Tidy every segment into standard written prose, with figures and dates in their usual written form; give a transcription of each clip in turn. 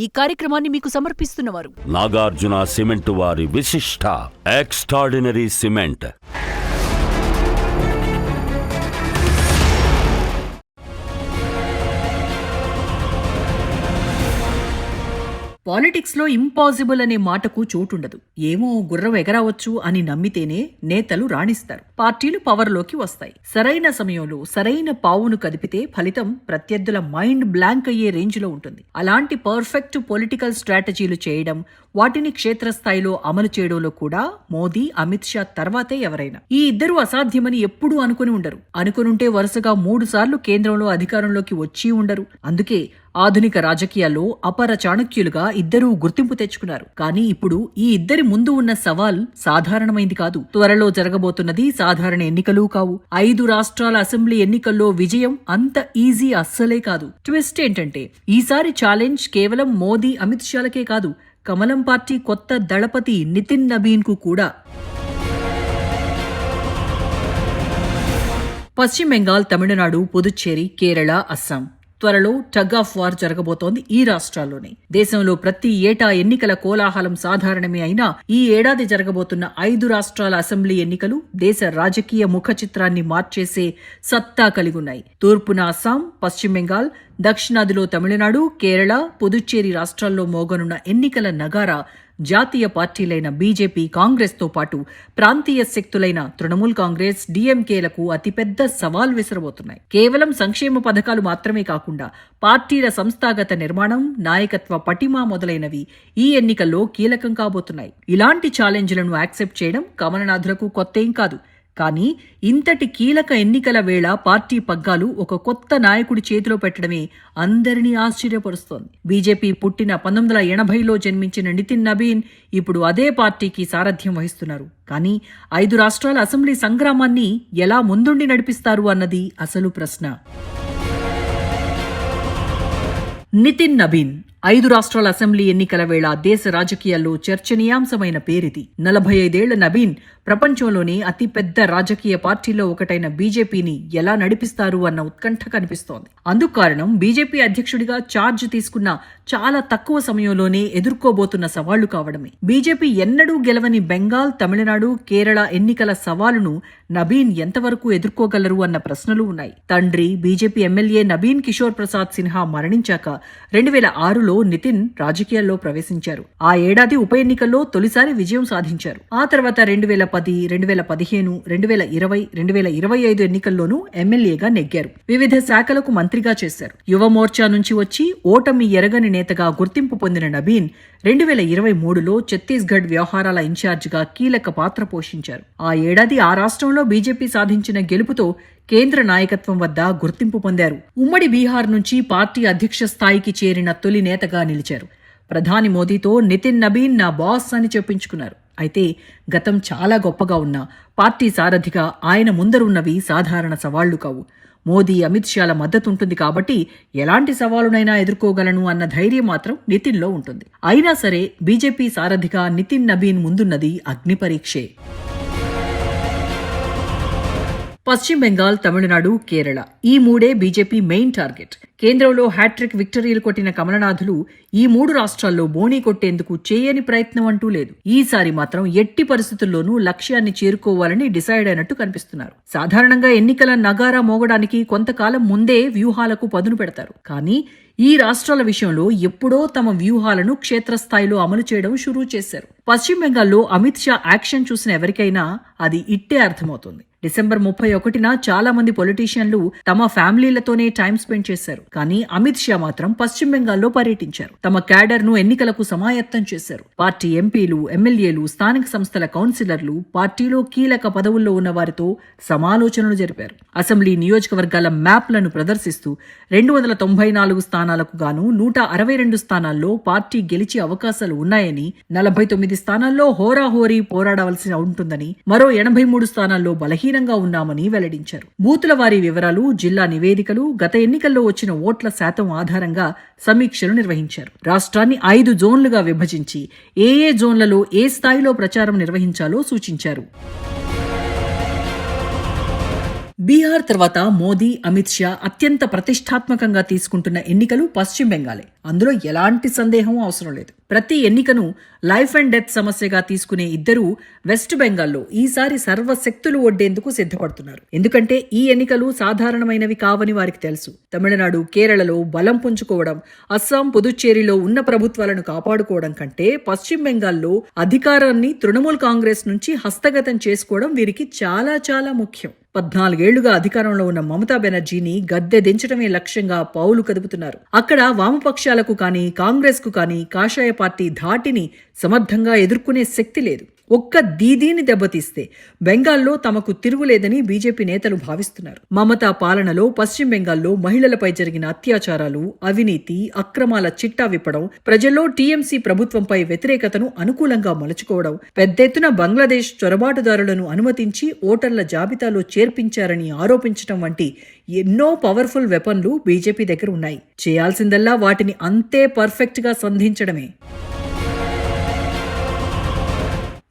ఈ కార్యక్రమాన్ని మీకు సమర్పిస్తున్నవారు నాగార్జున సిమెంట్ వారి విశిష్ట ఎక్స్ట్రాడినరీ సిమెంట్. పాలిటిక్స్లో ఇంపాసిబుల్ అనే మాటకు చోటుండదు. ఏమో గుర్రం ఎగరవచ్చు అని నమ్మితేనే నేతలు రాణిస్తారు, పార్టీలు పవర్లోకి వస్తాయి. సరైన సమయంలో సరైన పావును కదిపితే ఫలితం ప్రత్యర్థుల మైండ్ బ్లాంక్ అయ్యే రేంజ్లో ఉంటుంది. అలాంటి పర్ఫెక్ట్ పొలిటికల్ స్ట్రాటజీలు చేయడం, వాటిని క్షేత్రస్థాయిలో అమలు చేయడంలో కూడా మోదీ, అమిత్ షా తర్వాతే ఎవరైనా. ఈ ఇద్దరు అసాధ్యమని ఎప్పుడూ అనుకుని ఉండరు. అనుకునుంటే వరుసగా 3 సార్లు కేంద్రంలో అధికారంలోకి వచ్చి ఉండరు. అందుకే ఆధునిక రాజకీయాల్లో అపర చాణక్యులుగా ఇద్దరూ గుర్తింపు తెచ్చుకున్నారు. కానీ ఇప్పుడు ఈ ఇద్దరి ముందు ఉన్న సవాల్ సాధారణమైంది కాదు. త్వరలో జరగబోతున్నది సాధారణ ఎన్నికలు కావు. 5 రాష్ట్రాల అసెంబ్లీ ఎన్నికల్లో విజయం అంత ఈజీ అస్సలే కాదు. ట్విస్ట్ ఏంటంటే ఈసారి ఛాలెంజ్ కేవలం మోదీ, అమిత్ షాలకే కాదు, కమలం పార్టీ కొత్త దళపతి నితిన్ నబీన్ కు కూడా. పశ్చిమ బెంగాల్, తమిళనాడు, పుదుచ్చేరి, కేరళ, అస్సాం. త్వరలో టగ్ ఆఫ్ వార్ జరగబోతోంది ఈ రాష్ట్రాల్లోనే. దేశంలో ప్రతి ఏటా ఎన్నికల కోలాహలం సాధారణమే అయినా ఈ ఏడాది జరగబోతున్న 5 రాష్ట్రాల అసెంబ్లీ ఎన్నికలు దేశ రాజకీయ ముఖ చిత్రాన్ని మార్చేసే సత్తా కలిగున్నాయి. తూర్పున అస్సాం, పశ్చిమ బెంగాల్, దక్షిణాదిలో తమిళనాడు, కేరళ, పుదుచ్చేరి రాష్ట్రాల్లో మోగనున్న ఎన్నికల నగారా జాతీయ పార్టీలైన బీజేపీ, కాంగ్రెస్ తో పాటు ప్రాంతీయ శక్తులైన తృణమూల్ కాంగ్రెస్, డీఎంకేలకు అతిపెద్ద సవాల్ విసరబోతున్నాయి. కేవలం సంక్షేమ పథకాలు మాత్రమే కాకుండా పార్టీల సంస్థాగత నిర్మాణం, నాయకత్వ పటిమ మొదలైనవి ఈ ఎన్నికల్లో కీలకం కాబోతున్నాయి. ఇలాంటి ఛాలెంజ్లను యాక్సెప్ట్ చేయడం కమలనాథులకు కొత్తేం కాదు. కానీ ఇంతటి కీలక ఎన్నికల వేళ పార్టీ పగ్గాలు ఒక కొత్త నాయకుడి చేతిలో పెట్టడమే అందరినీ ఆశ్చర్యపరుస్తోంది. బీజేపీ పుట్టిన 1980లో జన్మించిన నితిన్ నబీన్ ఇప్పుడు అదే పార్టీకి సారథ్యం వహిస్తున్నారు. కానీ 5 రాష్ట్రాల అసెంబ్లీ సంగ్రామాన్ని ఎలా ముందుండి నడిపిస్తారు అన్నది అసలు ప్రశ్న. నితిన్ నబీన్ 5 రాష్ట్రాల అసెంబ్లీ ఎన్నికల వేళ దేశ రాజకీయాల్లో చర్చనీయాంశమైన పేరిది. 45 ఏళ్ల నబీన్ ప్రపంచంలోనే అతిపెద్ద రాజకీయ పార్టీలో ఒకటైన బీజేపీని ఎలా నడిపిస్తారు అన్న ఉత్కంఠ కనిపిస్తోంది. అందుకు కారణం బీజేపీ అధ్యక్షుడిగా ఛార్జ్ తీసుకున్న చాలా తక్కువ సమయంలోనే ఎదుర్కోబోతున్న సవాళ్లు కావడమే. బీజేపీ ఎన్నడూ గెలవని బెంగాల్, తమిళనాడు, కేరళ ఎన్నికల సవాలును నబీన్ ఎంతవరకు ఎదుర్కోగలరు అన్న ప్రశ్నలు ఉన్నాయి. తండ్రి బీజేపీ ఎమ్మెల్యే నబీన్ కిషోర్ ప్రసాద్ సిన్హా మరణించాక 2006లో నితిన్ రాజకీయాల్లో ప్రవేశించారు. ఆ ఏడాది ఉప ఎన్నికల్లో తొలిసారి విజయం సాధించారు. ఆ తర్వాత 2010, 2015, 2020, 2025 ఎన్నికల్లోనూ ఎమ్మెల్యేగా నెగ్గారు. వివిధ శాఖలకు మంత్రిగా చేశారు. యువ మోర్చా నుంచి వచ్చి ఓటమి ఎరగని నేతగా గుర్తింపు పొందిన నబీన్ 2023లో ఛత్తీస్గఢ్ వ్యవహారాల ఇన్ఛార్జిగా కీలక పాత్ర పోషించారు. ఆ ఏడాది ఆ రాష్ట్రంలో బీజేపీ సాధించిన గెలుపుతో కేంద్ర నాయకత్వం వద్ద గుర్తింపు పొందారు. ఉమ్మడి బీహార్ నుంచి పార్టీ అధ్యక్ష స్థాయికి చేరిన తొలి నేతగా నిలిచారు. ప్రధాని మోదీతో నితిన్ నబీన్ నా బాస్ అని చెప్పించుకున్నారు. అయితే గతం చాలా గొప్పగా ఉన్నా పార్టీ సారథిగా ఆయన ముందరున్నవి సాధారణ సవాళ్లు కావు. మోదీ, అమిత్ షాల మద్దతు ఉంటుంది కాబట్టి ఎలాంటి సవాలునైనా ఎదుర్కోగలను అన్న ధైర్యం మాత్రం నితిన్లో ఉంటుంది. అయినా సరే బీజేపీ సారథిగా నితిన్ నబీన్ ముందున్నది అగ్ని పరీక్షే. పశ్చిమ బెంగాల్, తమిళనాడు, కేరళ ఈ 3 బీజేపీ మెయిన్ టార్గెట్. కేంద్రంలో హ్యాట్రిక్ విక్టరీలు కొట్టిన కమలనాథులు ఈ 3 రాష్ట్రాల్లో బోణీ కొట్టేందుకు చేయని ప్రయత్నం అంటూ లేదు. ఈసారి మాత్రం ఎట్టి పరిస్థితుల్లోనూ లక్ష్యాన్ని చేరుకోవాలని డిసైడ్ అయినట్టు కనిపిస్తున్నారు. సాధారణంగా ఎన్నికల నగారా మోగడానికి కొంతకాలం ముందే వ్యూహాలకు పదును పెడతారు. కానీ ఈ రాష్ట్రాల విషయంలో ఎప్పుడో తమ వ్యూహాలను క్షేత్రస్థాయిలో అమలు చేయడం షురూ చేశారు. పశ్చిమ బెంగాల్లో అమిత్ షా యాక్షన్ చూసిన ఎవరికైనా అది ఇట్టే అర్థమవుతుంది. డిసెంబర్ 31న చాలా మంది పొలిటీషియన్లు తమ ఫ్యామిలీలతోనే టైం స్పెండ్ చేశారు. కానీ అమిత్ షా మాత్రం పశ్చిమ బెంగాల్లో పర్యటించారు. తమ క్యాడర్ ను ఎన్నికలకు సమాయత్తం చేశారు. పార్టీ ఎంపీలు, ఎమ్మెల్యేలు, స్థానిక సంస్థల కౌన్సిలర్లు, పార్టీలో కీలక పదవుల్లో ఉన్న వారితో సమాలోచనలు జరిపారు. అసెంబ్లీ నియోజకవర్గాల మ్యాప్లను ప్రదర్శిస్తూ 294 స్థానాలకు గాను 162 స్థానాల్లో పార్టీ గెలిచే అవకాశాలు ఉన్నాయని, 49 స్థానాల్లో హోరాహోరీ పోరాడవలసి ఉంటుందని, మరో 83 స్థానాల్లో బలహీనంగా ఉన్నామని వెల్లడించారు. బూతుల వారీ వివరాలు, జిల్లా నివేదికలు, గత ఎన్నికల్లో వచ్చిన ఓట్ల శాతం ఆధారంగా సమీక్షలు నిర్వహించారు. రాష్ట్రాన్ని 5 జోన్లుగా విభజించి ఏ జోన్లలో ఏ స్థాయిలో ప్రచారం నిర్వహించాలో సూచించారు. బీహార్ తర్వాత మోదీ, అమిత్ షా అత్యంత ప్రతిష్టాత్మకంగా తీసుకుంటున్న ఎన్నికలు పశ్చిమ బెంగాలే. అందులో ఎలాంటి సందేహం అవసరం లేదు. ప్రతి ఎన్నికను లైఫ్ అండ్ డెత్ సమస్యగా తీసుకునే ఇద్దరూ వెస్ట్ బెంగాల్లో ఈసారి సర్వశక్తులు ఒడ్డేందుకు సిద్ధపడుతున్నారు. ఎందుకంటే ఈ ఎన్నికలు సాధారణమైనవి కావని వారికి తెలుసు. తమిళనాడు, కేరళలో బలం పుంజుకోవడం, అస్సాం, పుదుచ్చేరిలో ఉన్న ప్రభుత్వాలను కాపాడుకోవడం కంటే పశ్చిమ బెంగాల్లో అధికారాన్ని తృణమూల్ కాంగ్రెస్ నుంచి హస్తగతం చేసుకోవడం వీరికి చాలా చాలా ముఖ్యం. 14 ఏళ్లుగా అధికారంలో ఉన్న మమతా బెనర్జీని గద్దె దించడమే లక్ష్యంగా పావులు కదుపుతున్నారు. అక్కడ వామపక్షాలకు కానీ కాంగ్రెస్ కు కానీ కాషాయ పార్టీ ధాటిని సమర్థంగా ఎదుర్కొనే శక్తి లేదు. ఒక్క దీదీని దెబ్బతీస్తే బెంగాల్లో తమకు తిరుగులేదని బీజేపీ నేతలు భావిస్తున్నారు. మమతా పాలనలో పశ్చిమ బెంగాల్లో మహిళలపై జరిగిన అత్యాచారాలు, అవినీతి, అక్రమాల చిట్టా విప్పడం, ప్రజల్లో టీఎంసీ ప్రభుత్వంపై వ్యతిరేకతను అనుకూలంగా మలుచుకోవడం, పెద్దెత్తున బంగ్లాదేశ్ చొరబాటుదారులను అనుమతించి ఓటర్ల జాబితాలో చేర్పించారని ఆరోపించడం వంటి ఎన్నో పవర్ఫుల్ వెపన్లు బీజేపీ దగ్గర ఉన్నాయి. చేయాల్సిందల్లా వాటిని అంతే పర్ఫెక్ట్ గా సంధించడమే.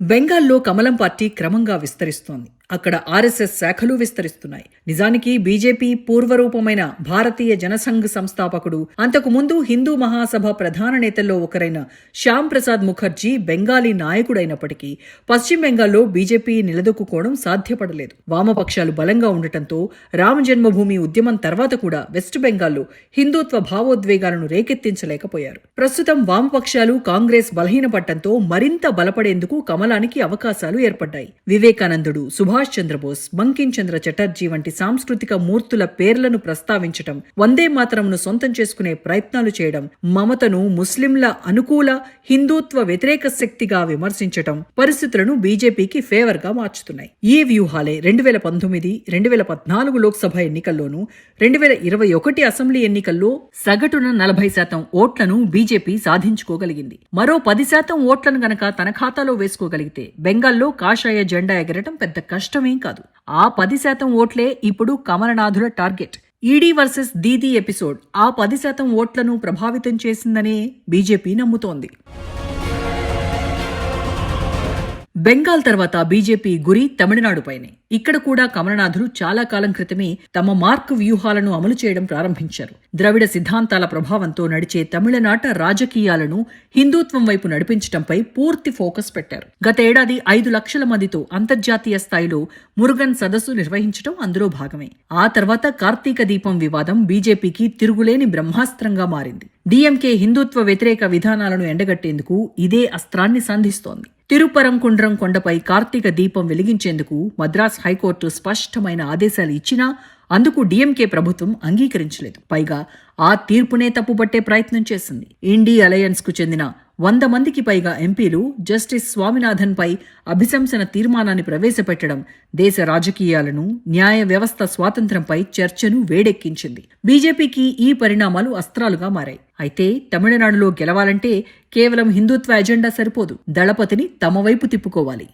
బెంగాల్లో కమలం పార్టీ క్రమంగా విస్తరిస్తోంది. అక్కడ ఆర్ఎస్ఎస్ శాఖలు విస్తరిస్తున్నాయి. నిజానికి బీజేపీ పూర్వరూపమైన భారతీయ జనసంఘ్ సంస్థాపకుడు, అంతకు ముందు హిందూ మహాసభ ప్రధాన నేతల్లో ఒకరైన శ్యామ్ ప్రసాద్ ముఖర్జీ బెంగాలీ నాయకుడైనప్పటికీ పశ్చిమ బెంగాల్లో బీజేపీ నిలదొక్కుకోవడం సాధ్యపడలేదు. వామపక్షాలు బలంగా ఉండటంతో రామ జన్మభూమి ఉద్యమం తర్వాత కూడా వెస్ట్ బెంగాల్లో హిందూత్వ భావోద్వేగాలను రేకెత్తించలేకపోయారు. ప్రస్తుతం వామపక్షాలు, కాంగ్రెస్ బలహీనపడటంతో మరింత బలపడేందుకు కమలానికి అవకాశాలు ఏర్పడ్డాయి. వివేకానందుడు, సుభాష్ చంద్రబోస్, బంకిం చంద్ర చటర్జీ వంటి సాంస్కృతిక మూర్తుల పేర్లను ప్రస్తావించటం, వందే మాతరంను సొంతం చేసుకునే ప్రయత్నాలు చేయడం, మమతను ముస్లింల అనుకూల హిందూత్వ వ్యతిరేక శక్తిగా విమర్శించటం పరిస్థితులను బీజేపీకి ఫేవర్ గా మార్చుతున్నాయి. ఈ వ్యూహాలే 2019, 2014 లోక్సభ ఎన్నికల్లోనూ 2021 అసెంబ్లీ ఎన్నికల్లో సగటున 40% ఓట్లను బీజేపీ సాధించుకోగలిగింది. మరో 10% ఓట్లను గనక తన ఖాతాలో వేసుకోగలిగితే బెంగాల్లో కాషాయ జెండా ఎగరటం పెద్ద కష్టమేం కాదు. ఆ 10% ఓట్లే ఇప్పుడు కమలనాథుల target. ED versus Didi episode ఆ 10% ఓట్లను ప్రభావితం చేసిందనే బీజేపీ నమ్ముతోంది. బెంగాల్ తర్వాత బీజేపీ గురి తమిళనాడుపైనే. ఇక్కడ కూడా కమలనాథులు చాలా కాలం క్రితమే తమ మార్క్ వ్యూహాలను అమలు చేయడం ప్రారంభించారు. ద్రవిడ సిద్ధాంతాల ప్రభావంతో నడిచే తమిళనాట రాజకీయాలను హిందూత్వం వైపు నడిపించడంపై పూర్తి ఫోకస్ పెట్టారు. గత ఏడాది 5 లక్షల మందితో అంతర్జాతీయ స్థాయిలో మురుగన్ సదస్సు నిర్వహించడం అందులో భాగమే. ఆ తర్వాత కార్తీక దీపం వివాదం బీజేపీకి తిరుగులేని బ్రహ్మాస్త్రంగా మారింది. డీఎంకే హిందూత్వ వ్యతిరేక విధానాలను ఎండగట్టేందుకు ఇదే అస్త్రాన్ని సంధిస్తోంది. తిరుపరంకుండ్రం కొండపై కార్తీక దీపం వెలిగించేందుకు మద్రాస్ హైకోర్టు స్పష్టమైన ఆదేశాలు ఇచ్చినా అందుకు డీఎంకే ప్రభుత్వం అంగీకరించలేదు. పైగా ఆ తీర్పునే తప్పుపట్టే ప్రయత్నం చేసింది. ఇండీ అలయన్స్ కు చెందిన 100 మందికి పైగా ఎంపీలు జస్టిస్ స్వామినాథన్ పై అభిశంసన తీర్మానాన్ని ప్రవేశపెట్టడం దేశ రాజకీయాలను, న్యాయ వ్యవస్థ స్వాతంత్ర్యంపై చర్చను వేడెక్కించింది. బీజేపీకి ఈ పరిణామాలు అస్త్రాలుగా మారాయి. అయితే తమిళనాడులో గెలవాలంటే కేవలం హిందుత్వ ఎజెండా సరిపోదు. దళపతిని తమ వైపు తిప్పుకోవాలి.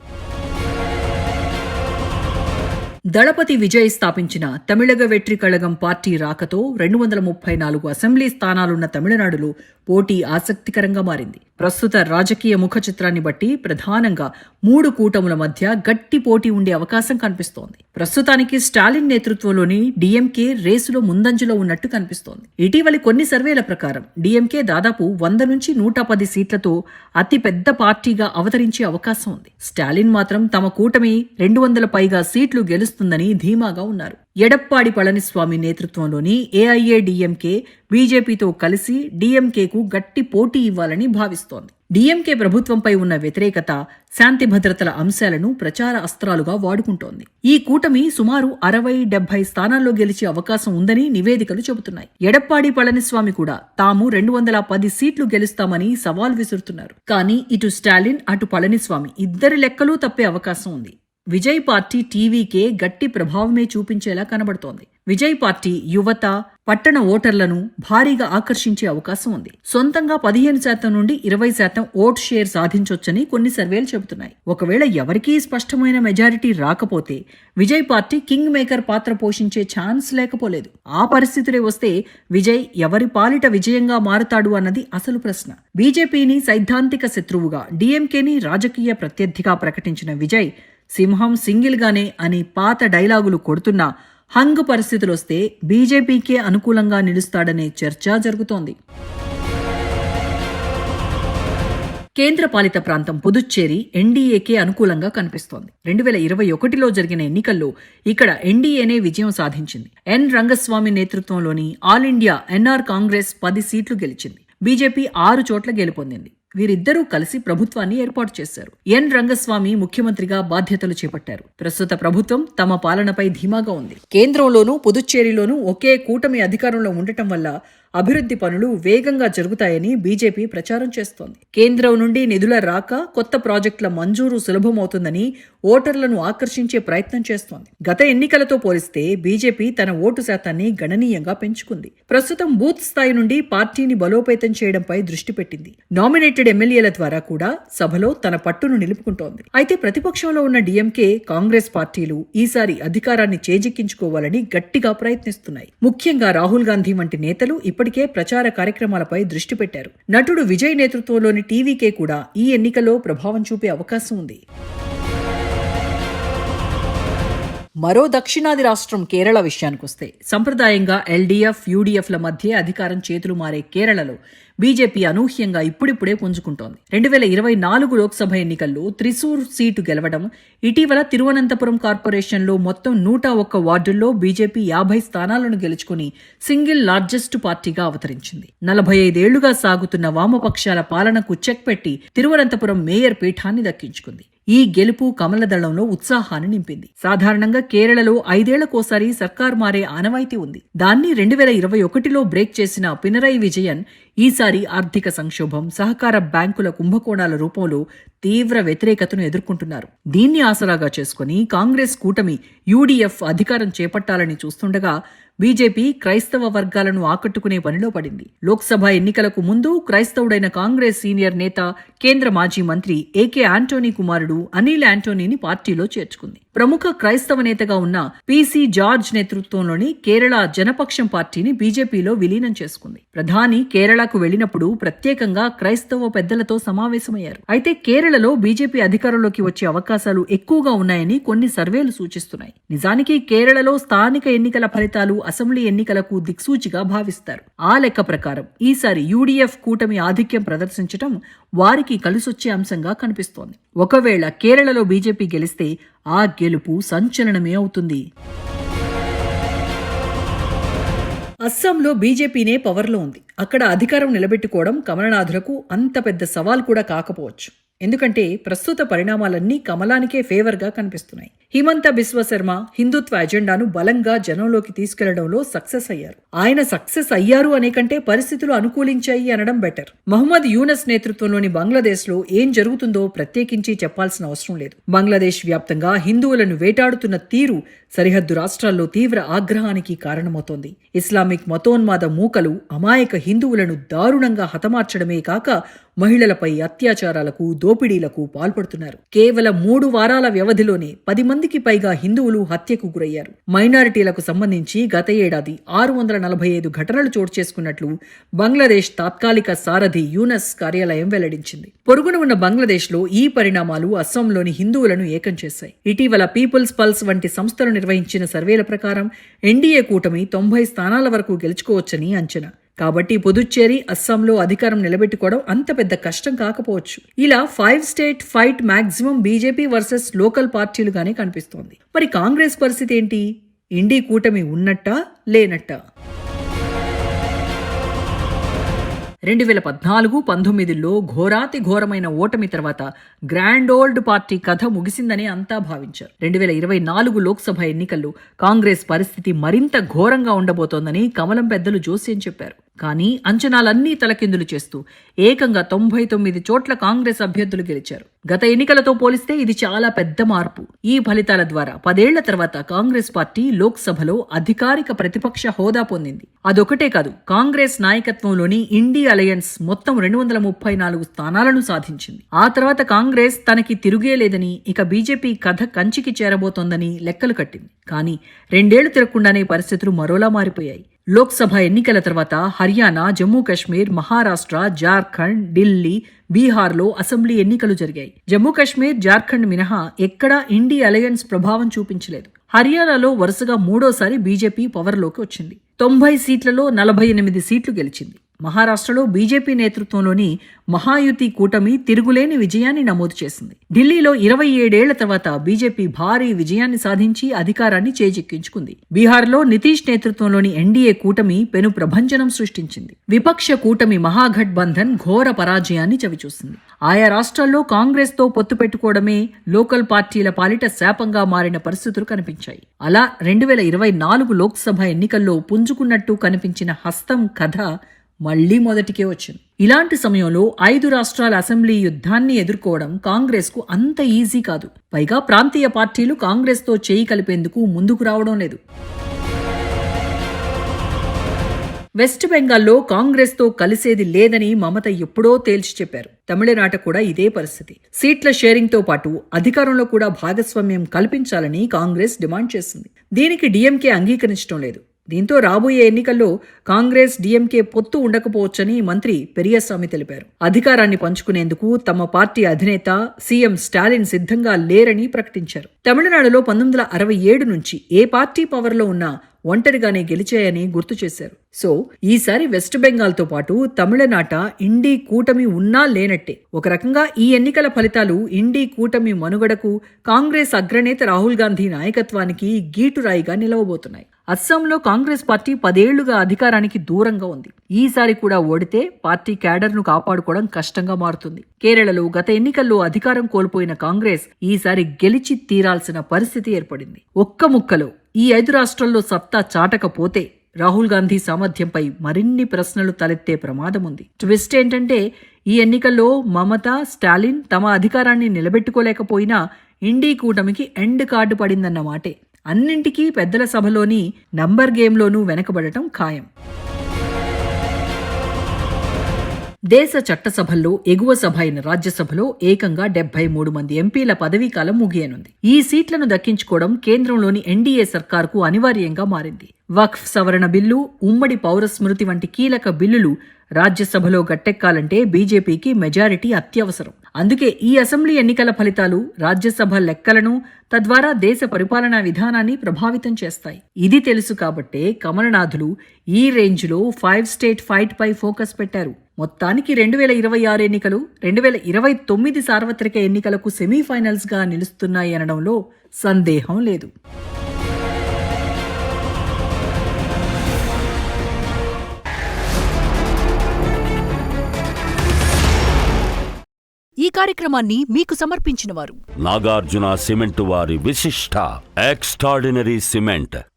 దళపతి విజయ్ స్థాపించిన తమిళగ వెట్రి కళగం పార్టీ రాకతో 234 అసెంబ్లీ స్థానాలున్న తమిళనాడులో పోటీ ఆసక్తికరంగా మారింది. ప్రస్తుత రాజకీయ ముఖ చిత్రాన్ని బట్టి ప్రధానంగా 3 కూటముల మధ్య గట్టి పోటీ ఉండే అవకాశం కనిపిస్తోంది. ప్రస్తుతానికి స్టాలిన్ నేతృత్వంలోని డీఎంకే రేసులో ముందంజలో ఉన్నట్టు కనిపిస్తోంది. ఇటీవలి కొన్ని సర్వేల ప్రకారం డీఎంకే దాదాపు 100 నుంచి 110 సీట్లతో అతి పెద్ద పార్టీగా అవతరించే అవకాశం ఉంది. స్టాలిన్ మాత్రం తమ కూటమి 200 పైగా సీట్లు గెలుస్తుందని ధీమాగా ఉన్నారు. ఎడప్పాడి పళనిస్వామి నేతృత్వంలోని ఏఐఏడీఎంకే బీజేపీతో కలిసి డీఎంకేకు గట్టి పోటీ ఇవ్వాలని భావిస్తోంది. డీఎంకే ప్రభుత్వంపై ఉన్న వ్యతిరేకత, శాంతి భద్రతల అంశాలను ప్రచార అస్త్రాలుగా వాడుకుంటోంది. ఈ కూటమి సుమారు 60-70 స్థానాల్లో గెలిచే అవకాశం ఉందని నివేదికలు చెబుతున్నాయి. ఎడప్పాడి పళనిస్వామి కూడా తాము 210 సీట్లు గెలుస్తామని సవాల్ విసురుతున్నారు. కానీ ఇటు స్టాలిన్, అటు పళనిస్వామి ఇద్దరి లెక్కలూ తప్పే అవకాశం ఉంది. విజయ్ పార్టీ టీవీకే గట్టి ప్రభావమే చూపించేలా కనబడుతోంది. విజయ్ పార్టీ యువత, పట్టణ ఓటర్లను భారీగా ఆకర్షించే అవకాశం ఉంది. సొంతంగా 15% నుండి 20% ఓట్ షేర్ సాధించొచ్చని కొన్ని సర్వేలు చెబుతున్నాయి. ఒకవేళ ఎవరికీ స్పష్టమైన మెజారిటీ రాకపోతే విజయ్ పార్టీ కింగ్ మేకర్ పాత్ర పోషించే ఛాన్స్ లేకపోలేదు. ఆ పరిస్థితులే వస్తే విజయ్ ఎవరి పాలిట విజయంగా మారుతాడు అన్నది అసలు ప్రశ్న. బీజేపీని సైద్ధాంతిక శత్రువుగా, డీఎంకేని రాజకీయ ప్రత్యర్థిగా ప్రకటించిన విజయ్ సింహం సింగిల్ గానే అని పాత డైలాగులు కొడుతున్నా హంగ్ పరిస్థితులొస్తే బీజేపీకే అనుకూలంగా నిలుస్తాడనే చర్చ జరుగుతోంది. కేంద్ర పాలిత ప్రాంతం పుదుచ్చేరి ఎన్డీఏకే అనుకూలంగా కనిపిస్తోంది. 2021లో జరిగిన ఎన్నికల్లో ఇక్కడ ఎన్డీఏనే విజయం సాధించింది. ఎన్ రంగస్వామి నేతృత్వంలోని ఆల్ ఇండియా ఎన్ఆర్ కాంగ్రెస్ 10 సీట్లు గెలిచింది. బీజేపీ 6 చోట్ల గెలుపొందింది. వీరిద్దరూ కలిసి ప్రభుత్వాన్ని ఏర్పాటు చేశారు. ఎన్ రంగస్వామి ముఖ్యమంత్రిగా బాధ్యతలు చేపట్టారు. ప్రస్తుత ప్రభుత్వం తమ పాలనపై ధీమాగా ఉంది. కేంద్రంలోనూ పుదుచ్చేరిలోనూ ఒకే కూటమి అధికారంలో ఉండటం వల్ల అభివృద్ధి పనులు వేగంగా జరుగుతాయని బీజేపీ ప్రచారం చేస్తోంది. కేంద్రం నుండి నిధుల రాక కొత్త ప్రాజెక్టుల మంజూరు సులభమవుతుందని ఓటర్లను ఆకర్షించే ప్రయత్నం చేస్తోంది. గత ఎన్నికలతో పోలిస్తే బీజేపీ తన ఓటు శాతాన్ని గణనీయంగా పెంచుకుంది. ప్రస్తుతం బూత్ స్థాయి నుండి పార్టీని బలోపేతం చేయడంపై దృష్టి పెట్టింది. నామినేటెడ్ ఎమ్మెల్యేల ద్వారా కూడా సభలో తన పట్టును నిలుపుకుంటోంది. అయితే ప్రతిపక్షంలో ఉన్న డీఎంకే, కాంగ్రెస్ పార్టీలు ఈసారి అధికారాన్ని చేజిక్కించుకోవాలని గట్టిగా ప్రయత్నిస్తున్నాయి. ముఖ్యంగా రాహుల్ గాంధీ వంటి నేతలు ఇప్పటికే ప్రచార కార్యక్రమాలపై దృష్టి పెట్టారు. నటుడు విజయ్ నేతృత్వంలోని టీవీకే కూడా ఈ ఎన్నికల్లో ప్రభావం చూపే అవకాశం ఉంది. మరో దక్షిణాది రాష్ట్రం కేరళ విషయానికొస్తే సంప్రదాయంగా ఎల్డీఎఫ్, యూడీఎఫ్ల మధ్య అధికారం చేతులు మారే కేరళలో బీజేపీ అనూహ్యంగా ఇప్పుడిప్పుడే పుంజుకుంటోంది. 2024 లోక్సభ ఎన్నికల్లో త్రిశూర్ సీటు గెలవడం, ఇటీవల తిరువనంతపురం కార్పొరేషన్లో మొత్తం 101 వార్డుల్లో బీజేపీ 50 స్థానాలను గెలుచుకుని సింగిల్ లార్జెస్ట్ పార్టీగా అవతరించింది. 45 ఏళ్లుగా సాగుతున్న వామపక్షాల పాలనకు చెక్ పెట్టి తిరువనంతపురం మేయర్ పీఠాన్ని దక్కించుకుంది. ఈ గెలుపు కమలదళంలో ఉత్సాహాన్ని నింపింది. సాధారణంగా కేరళలో 5 ఏళ్లకోసారి సర్కార్ మారే ఆనవాయితీ ఉంది. దాన్ని 2021లో బ్రేక్ చేసిన పినరయి విజయన్ ఈసారి ఆర్థిక సంక్షోభం, సహకార బ్యాంకుల కుంభకోణాల రూపంలో తీవ్ర వ్యతిరేకతను ఎదుర్కొంటున్నారు. దీన్ని ఆసరాగా చేసుకుని కాంగ్రెస్ కూటమి యూడీఎఫ్ అధికారం చేపట్టాలని చూస్తుండగా బీజేపీ క్రైస్తవ వర్గాలను ఆకట్టుకునే పనిలో పడింది. లోక్సభ ఎన్నికలకు ముందు క్రైస్తవుడైన కాంగ్రెస్ సీనియర్ నేత, కేంద్ర మాజీ మంత్రి ఏకే ఆంటోనీ కుమారుడు అనిల్ ఆంటోనీని పార్టీలో చేర్చుకుంది. ప్రముఖ క్రైస్తవ నేతగా ఉన్న పీసీ జార్జ్ నేతృత్వంలోని కేరళ జనపక్షం పార్టీని బీజేపీలో విలీనం చేసుకుంది. ప్రధాని కేరళకు వెళ్లినప్పుడు ప్రత్యేకంగా క్రైస్తవ పెద్దలతో సమావేశమయ్యారు. అయితే కేరళలో బీజేపీ అధికారంలోకి వచ్చే అవకాశాలు ఎక్కువగా ఉన్నాయని కొన్ని సర్వేలు సూచిస్తున్నాయి. నిజానికి కేరళలో స్థానిక ఎన్నికల ఫలితాలు అసెంబ్లీ ఎన్నికలకు దిక్సూచిగా భావిస్తారు. ఆ లెక్క ప్రకారం ఈసారి యూడీఎఫ్ కూటమి ఆధిక్యం ప్రదర్శించడం వారికి కలిసొచ్చే అంశంగా కనిపిస్తోంది. ఒకవేళ కేరళలో బీజేపీ గెలిస్తే ఆ గెలుపు సంచలనమే అవుతుంది. అస్సాంలో బీజేపీనే పవర్లో ఉంది. అక్కడ అధికారం నిలబెట్టుకోవడం కమలనాథులకు అంత పెద్ద సవాల్ కూడా కాకపోవచ్చు. ఎందుకంటే ప్రస్తుత పరిణామాలన్నీ కమలానికే ఫేవర్గా కనిపిస్తున్నాయి. హిమంత బిశ్వ శర్మ హిందుత్వ ఎజెండాను బలంగా జనంలోకి తీసుకెళ్లడంలో సక్సెస్ అయ్యారు. ఆయన సక్సెస్ అయ్యారు అనే కంటే పరిస్థితులు అనుకూలించాయి అనడం బెటర్. మహమ్మద్ యూనస్ నేతృత్వంలోని బంగ్లాదేశ్లో ఏం జరుగుతుందో ప్రత్యేకించి చెప్పాల్సిన అవసరం లేదు. బంగ్లాదేశ్ వ్యాప్తంగా హిందువులను వేటాడుతున్న తీరు సరిహద్దు రాష్ట్రాల్లో తీవ్ర ఆగ్రహానికి కారణమవుతోంది. ఇస్లామిక్ మతోన్మాద మూకలు అమాయక హిందువులను దారుణంగా హతమార్చడమే కాక మహిళలపై అత్యాచారాలకు, దోపిడీలకు పాల్పడుతున్నారు. కేవలం 3 వారాల వ్యవధిలోనే 10 మందికి పైగా హిందువులు హత్యకు గురయ్యారు. మైనారిటీలకు సంబంధించి గత ఏడాది 645 ఘటనలు చోటు చేసుకున్నట్లు బంగ్లాదేశ్ తాత్కాలిక సారథి యూనస్ కార్యాలయం వెల్లడించింది. పొరుగున ఉన్న బంగ్లాదేశ్లో ఈ పరిణామాలు అస్సాంలోని హిందువులను ఏకం చేశాయి. ఇటీవల పీపుల్స్ పల్స్ వంటి సంస్థలు నిర్వహించిన సర్వేల ప్రకారం ఎన్డీఏ కూటమి 90 స్థానాల వరకు గెలుచుకోవచ్చని అంచనా. కాబట్టి పుదుచ్చేరి, అస్సాంలో అధికారం నిలబెట్టుకోవడం అంత పెద్ద కష్టం కాకపోవచ్చు. ఇలా 5 state fight maximum BJP versus local పార్టీలుగానే కనిపిస్తోంది. మరి కాంగ్రెస్ పరిస్థితి ఏంటి? ఇండీ కూటమి ఉన్నట్టా లేనట్టా? 2014-19లో ఘోరాతి ఘోరమైన ఓటమి తర్వాత గ్రాండ్ ఓల్డ్ పార్టీ కథ ముగిసిందని అంతా భావించారు. 2024 లోక్సభ ఎన్నికల్లో కాంగ్రెస్ పరిస్థితి మరింత ఘోరంగా ఉండబోతోందని కమలం పెద్దలు జోస్యం చెప్పారు. కానీ అంచనాలన్నీ తలకిందులు చేస్తూ ఏకంగా 99 చోట్ల కాంగ్రెస్ అభ్యర్థులు గెలిచారు. గత ఎన్నికలతో పోలిస్తే ఇది చాలా పెద్ద మార్పు. ఈ ఫలితాల ద్వారా 10 ఏళ్ల తర్వాత కాంగ్రెస్ పార్టీ లోక్సభలో అధికారిక ప్రతిపక్ష హోదా పొందింది. అదొకటే కాదు, కాంగ్రెస్ నాయకత్వంలోని ఇండీ అలయన్స్ మొత్తం 234 స్థానాలను సాధించింది. ఆ తర్వాత కాంగ్రెస్ తనకి తిరుగే లేదని, ఇక బీజేపీ కథ కంచికి చేరబోతోందని లెక్కలు కట్టింది. కానీ 2 ఏళ్లు తిరగకుండానే పరిస్థితులు మరోలా మారిపోయాయి. లోక్సభ ఎన్నికల తర్వాత హర్యానా, జమ్మూ కాశ్మీర్, మహారాష్ట్ర, జార్ఖండ్, ఢిల్లీ, బీహార్లో అసెంబ్లీ ఎన్నికలు జరిగాయి. జమ్మూ కాశ్మీర్, జార్ఖండ్ మినహా ఎక్కడా ఇండీ అలయన్స్ ప్రభావం చూపించలేదు. హర్యానాలో వరుసగా 3వ సారి బీజేపీ పవర్లోకి వచ్చింది. 90 సీట్లలో 48 సీట్లు గెలిచింది. మహారాష్ట్రలో బీజేపీ నేతృత్వంలోని మహాయుతి కూటమి తిరుగులేని విజయాన్ని నమోదు చేసింది. ఢిల్లీలో 27 తర్వాత బీజేపీ భారీ విజయాన్ని సాధించి అధికారాన్ని చేజిక్కించుకుంది. బీహార్లో నితీష్ నేతృత్వంలోని ఎన్డీఏ కూటమి పెను ప్రభంజనం సృష్టించింది. విపక్ష కూటమి మహాగఠబంధన్ ఘోర పరాజయాన్ని చవిచూసింది. ఆయా రాష్ట్రాల్లో కాంగ్రెస్తో పొత్తు పెట్టుకోవడమే లోకల్ పార్టీల పాలిట శాపంగా మారిన పరిస్థితులు కనిపించాయి. అలా 2024 లోక్సభ ఎన్నికల్లో పుంజుకున్నట్టు కనిపించిన హస్తం కథ మళ్లీ మొదటికే వచ్చింది. ఇలాంటి సమయంలో 5 రాష్ట్రాల అసెంబ్లీ యుద్ధాన్ని ఎదుర్కోవడం కాంగ్రెస్కు అంత ఈజీ కాదు. పైగా ప్రాంతీయ పార్టీలు కాంగ్రెస్తో చేయి కలిపేందుకు ముందుకు రావడం లేదు. వెస్ట్ బెంగాల్లో కాంగ్రెస్తో కలిసేది లేదని మమత ఎప్పుడో తేల్చి చెప్పారు. తమిళనాట కూడా ఇదే పరిస్థితి. సీట్ల షేరింగ్తో పాటు అధికారంలో కూడా భాగస్వామ్యం కల్పించాలని కాంగ్రెస్ డిమాండ్ చేసింది. దీనికి డీఎంకే అంగీకరించడం లేదు. దీంతో రాబోయే ఎన్నికల్లో కాంగ్రెస్ డీఎంకే పొత్తు ఉండకపోవచ్చని మంత్రి పెరియస్వామి తెలిపారు. అధికారాన్ని పంచుకునేందుకు తమ పార్టీ అధినేత సీఎం స్టాలిన్ సిద్ధంగా లేరని ప్రకటించారు. తమిళనాడులో 1967 నుంచి ఏ పార్టీ పవర్లో ఉన్నా ఒంటరిగానే గెలిచాయని గుర్తు చేశారు. సో ఈసారి వెస్ట్ బెంగాల్తో పాటు తమిళనాట ఇండీ కూటమి ఉన్నా లేనట్టే. ఒక రకంగా ఈ ఎన్నికల ఫలితాలు ఇండీ కూటమి మనుగడకు కాంగ్రెస్ అగ్రనేత రాహుల్ గాంధీ నాయకత్వానికి గీటురాయిగా నిలవబోతున్నాయి. అస్సాంలో కాంగ్రెస్ పార్టీ 10 ఏళ్లుగా అధికారానికి దూరంగా ఉంది. ఈసారి కూడా ఓడితే పార్టీ క్యాడర్ను కాపాడుకోవడం కష్టంగా మారుతుంది. కేరళలో గత ఎన్నికల్లో అధికారం కోల్పోయిన కాంగ్రెస్ ఈసారి గెలిచి తీరాల్సిన పరిస్థితి ఏర్పడింది. ఒక్క ముక్కలో ఈ 5 రాష్ట్రాల్లో సత్తా చాటకపోతే రాహుల్ గాంధీ సామర్థ్యంపై మరిన్ని ప్రశ్నలు తలెత్తే ప్రమాదం ఉంది. ట్విస్ట్ ఏంటంటే ఈ ఎన్నికల్లో మమత, స్టాలిన్ తమ అధికారాన్ని నిలబెట్టుకోలేకపోయినా ఇండీ కూటమికి ఎండ్ కార్డు పడిందన్నమాటే. అన్నింటికీ పెద్దల సభలోని నంబర్ గేమ్లోనూ వెనకబడటం ఖాయం. దేశ చట్టసభల్లో ఎగువ సభ అయిన రాజ్యసభలో ఏకంగా 73 మంది ఎంపీల పదవీకాలం ముగియనుంది. ఈ సీట్లను దక్కించుకోవడం కేంద్రంలోని ఎన్డీఏ సర్కార్కు అనివార్యంగా మారింది. వక్ఫ్ సవరణ బిల్లు, ఉమ్మడి పౌర స్మృతి వంటి కీలక బిల్లులు రాజ్యసభలో గట్టెక్కాలంటే బీజేపీకి మెజారిటీ అత్యవసరం. అందుకే ఈ అసెంబ్లీ ఎన్నికల ఫలితాలు రాజ్యసభ లెక్కలను, తద్వారా దేశ పరిపాలనా విధానాన్ని ప్రభావితం చేస్తాయి. ఇది తెలుసు కాబట్టే కమలనాథులు ఈ రేంజ్లో 5 స్టేట్ ఫైట్ పై ఫోకస్ పెట్టారు. మొత్తానికి 2026 ఎన్నికలు 2029 సార్వత్రిక ఎన్నికలకు సెమీఫైనల్స్ గా నిలుస్తున్నాయనడంలో సందేహం లేదు. ఈ కార్యక్రమాన్ని మీకు సమర్పించిన వారు నాగార్జున సిమెంట్ వారి విశిష్ట ఎక్స్ట్రాడినరీ సిమెంట్.